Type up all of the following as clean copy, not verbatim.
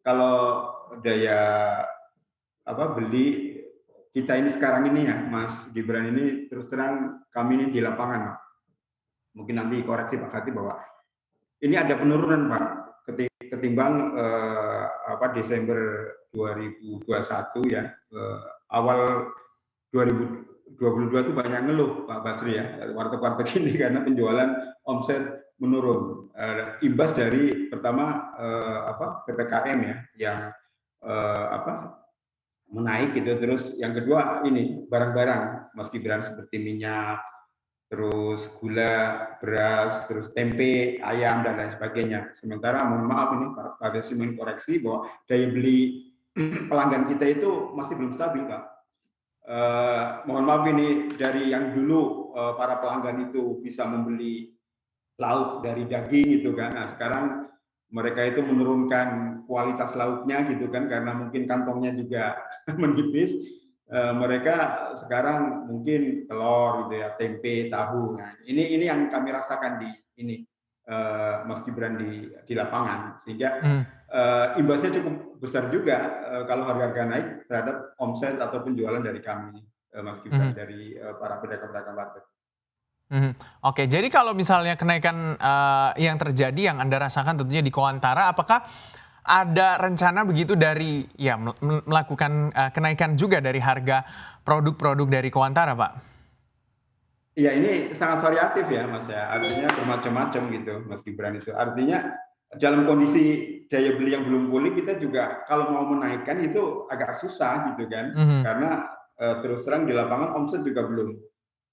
kalau daya beli kita ini sekarang ini ya, Mas Gibran ini terus terang kami ini di lapangan, Pak. Mungkin nanti koreksi Pak Khatib bahwa ini ada penurunan Pak ketimbang Desember 2021 ya, awal 2022 itu banyak ngeluh Pak Basri ya, warteg-warteg ini karena penjualan omset menurun. Imbas dari pertama PPKM ya yang menaik gitu, terus yang kedua ini barang-barang Mas Gibran seperti minyak, terus gula, beras, terus tempe, ayam dan lain sebagainya. Sementara mohon maaf ini Pak Desi mengkoreksi bahwa daya beli pelanggan kita itu masih belum stabil Pak. Mohon maaf ini dari yang dulu para pelanggan itu bisa membeli lauk dari daging gitu kan. Nah, sekarang mereka itu menurunkan kualitas lauknya gitu kan karena mungkin kantongnya juga menipis. Mereka sekarang mungkin telur gitu ya, tempe, tahu. Nah, ini yang kami rasakan di ini Mas Gibran di lapangan sehingga imbasnya cukup besar juga kalau harga-harga naik terhadap omset atau penjualan dari kami Mas Gibran dari para pedagang-pedagang warteg. Oke, jadi kalau misalnya kenaikan yang terjadi yang Anda rasakan tentunya di Kowantara, apakah ada rencana begitu dari ya melakukan kenaikan juga dari harga produk-produk dari Kowantara, Pak? Iya, ini sangat variatif ya, Mas ya. Artinya bermacam-macam gitu, Mas Gibran itu. Artinya dalam kondisi daya beli yang belum pulih, kita juga kalau mau menaikkan itu agak susah gitu kan, karena terus terang di lapangan omset juga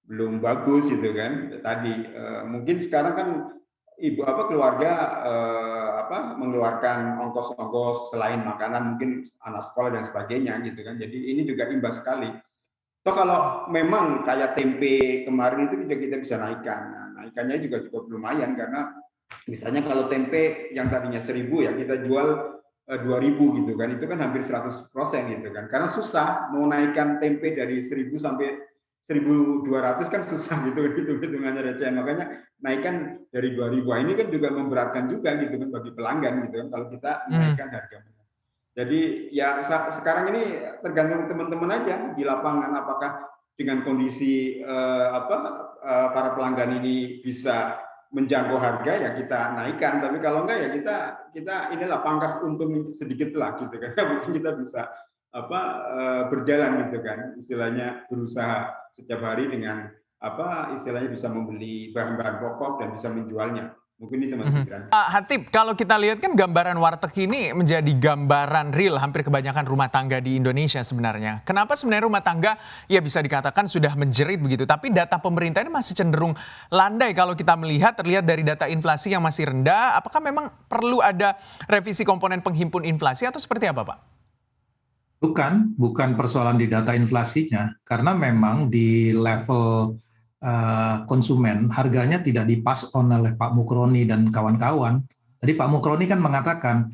belum bagus gitu kan. Tadi mungkin sekarang kan keluarga mengeluarkan ongkos-ongkos selain makanan, mungkin anak sekolah dan sebagainya gitu kan. Jadi ini juga imbas sekali. Toh kalau memang kayak tempe kemarin itu kita bisa naikkan. Nah, naikannya juga cukup lumayan karena misalnya kalau tempe yang tadinya 1.000 ya kita jual 2.000 gitu kan. Itu kan hampir 100% gitu kan. Karena susah mau naikkan tempe dari 1.000 sampai 1.200 kan susah gitu hitungannya receh. Makanya naikkan dari 2.000. Ini kan juga memberatkan juga gitu kan bagi pelanggan gitu kan kalau kita naikkan harganya. Jadi ya sekarang ini tergantung teman-teman aja di lapangan apakah dengan kondisi para pelanggan ini bisa menjangkau harga ya kita naikkan, tapi kalau enggak ya kita inilah pangkas untung sedikit lah gitu kan. Mungkin kita bisa berjalan gitu kan, istilahnya berusaha setiap hari dengan istilahnya bisa membeli bahan-bahan pokok dan bisa menjualnya. Mungkin itu Mas Gibran. Pak Hatip, kalau kita lihat kan gambaran warteg ini menjadi gambaran real hampir kebanyakan rumah tangga di Indonesia sebenarnya. Kenapa sebenarnya rumah tangga ya bisa dikatakan sudah menjerit begitu, tapi data pemerintah ini masih cenderung landai kalau kita terlihat dari data inflasi yang masih rendah. Apakah memang perlu ada revisi komponen penghimpun inflasi atau seperti apa, Pak? Bukan persoalan di data inflasinya, karena memang di level konsumen harganya tidak dipas on oleh Pak Mukroni dan kawan-kawan. Tadi Pak Mukroni kan mengatakan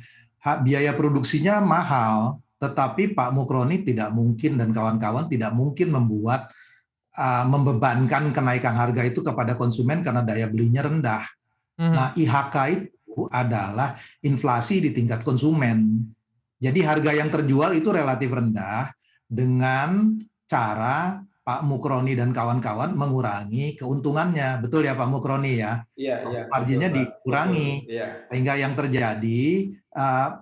biaya produksinya mahal, tetapi Pak Mukroni tidak mungkin dan kawan-kawan tidak mungkin membebankan kenaikan harga itu kepada konsumen karena daya belinya rendah. Nah, IHK itu adalah inflasi di tingkat konsumen. Jadi harga yang terjual itu relatif rendah dengan cara Pak Mukroni dan kawan-kawan mengurangi keuntungannya. Betul ya Pak Mukroni ya? Iya. Marginnya dikurangi. Iya. Sehingga yang terjadi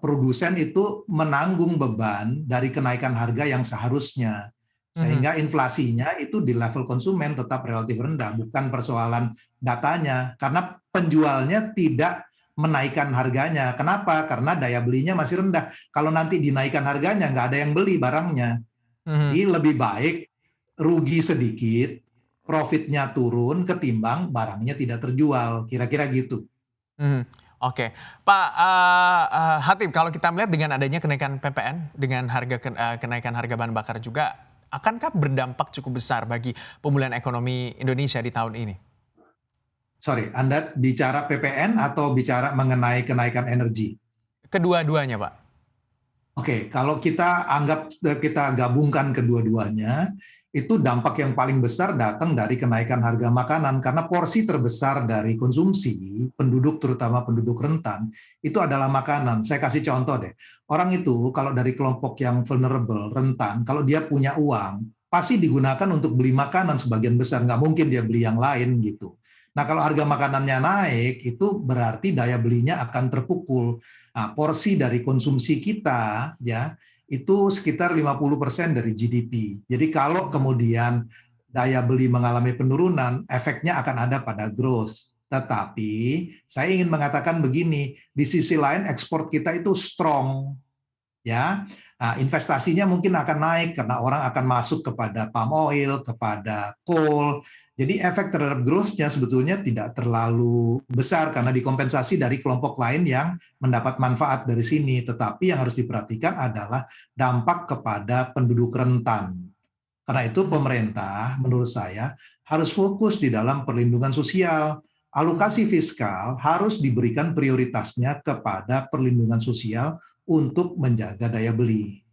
produsen itu menanggung beban dari kenaikan harga yang seharusnya. Sehingga inflasinya itu di level konsumen tetap relatif rendah. Bukan persoalan datanya. Karena penjualnya tidak menaikkan harganya. Kenapa? Karena daya belinya masih rendah. Kalau nanti dinaikkan harganya, nggak ada yang beli barangnya. Jadi lebih baik rugi sedikit, profitnya turun ketimbang barangnya tidak terjual, kira-kira gitu. Oke, Pak Hatip, kalau kita melihat dengan adanya kenaikan PPN, dengan kenaikan harga bahan bakar juga, akankah berdampak cukup besar bagi pemulihan ekonomi Indonesia di tahun ini? Sorry, Anda bicara PPN atau bicara mengenai kenaikan energi? Kedua-duanya, Pak. Oke, kalau kita gabungkan kedua-duanya, itu dampak yang paling besar datang dari kenaikan harga makanan, karena porsi terbesar dari konsumsi penduduk, terutama penduduk rentan, itu adalah makanan. Saya kasih contoh deh, orang itu kalau dari kelompok yang vulnerable, rentan, kalau dia punya uang, pasti digunakan untuk beli makanan sebagian besar, nggak mungkin dia beli yang lain gitu. Nah, kalau harga makanannya naik, itu berarti daya belinya akan terpukul. Nah, porsi dari konsumsi kita, ya, itu sekitar 50% dari GDP. Jadi kalau kemudian daya beli mengalami penurunan, efeknya akan ada pada growth. Tetapi saya ingin mengatakan begini, di sisi lain ekspor kita itu strong, ya. Nah, investasinya mungkin akan naik karena orang akan masuk kepada palm oil, kepada coal. Jadi efek terhadap growth-nya sebetulnya tidak terlalu besar karena dikompensasi dari kelompok lain yang mendapat manfaat dari sini. Tetapi yang harus diperhatikan adalah dampak kepada penduduk rentan. Karena itu pemerintah menurut saya harus fokus di dalam perlindungan sosial. Alokasi fiskal harus diberikan prioritasnya kepada perlindungan sosial untuk menjaga daya beli.